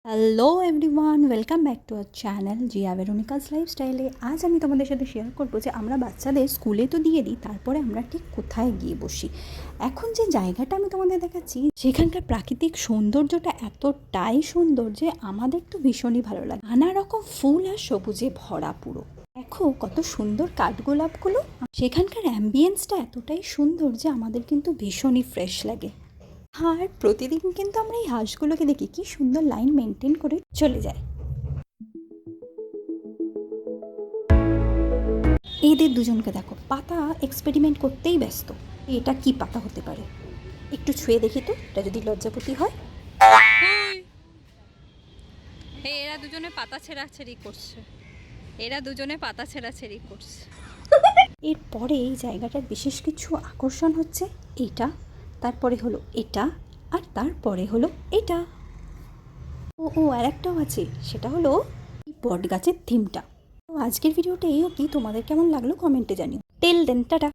Hello everyone, welcome back to our channel Zia Veronica's লাইফস্টাইলে। আজ আমি তোমাদের সাথে শেয়ার করবো যে আমরা বাচ্চাদের স্কুলে তো দিয়ে দিই, তারপরে আমরা ঠিক কোথায় গিয়ে বসি। এখন যে জায়গাটা আমি তোমাদের দেখাচ্ছি, সেখানকার প্রাকৃতিক সৌন্দর্যটা এতটাই সুন্দর যে আমাদের তো ভীষণই ভালো লাগে। নানা রকম ফুল আর সবুজে ভরা পুরো। দেখো কত সুন্দর কাঠগোলাপগুলো। সেখানকার অ্যাম্বিয়েন্সটা এতটাই সুন্দর যে আমাদের কিন্তু ভীষণই ফ্রেশ লাগে। আর প্রতিদিন কিন্তু আমরা এই হাঁসগুলোকে দেখি কি সুন্দর লাইন মেনটেন করে চলে যায়। এদের দুজনকে দেখো, পাতা এক্সপেরিমেন্ট করতেই ব্যস্ত। এটা কি পাতা হতে পারে, একটু ছুঁয়ে দেখি তো, এটা যদি লজ্জাপতি হয়। এরা দুজনে পাতা ছেঁড়াছেড়ি করছে। এরপরে এই জায়গাটার বিশেষ কিছু আকর্ষণ হচ্ছে এটা, তারপরে হলো এটা, আর তারপরে হলো এটা। ও আর একটাও আছে, সেটা হলো এই বট গাছের থিমটা। তো আজকের ভিডিওটা এই অবধি। তোমাদের কেমন লাগলো কমেন্টে জানিও। টেল দেন, টাটা।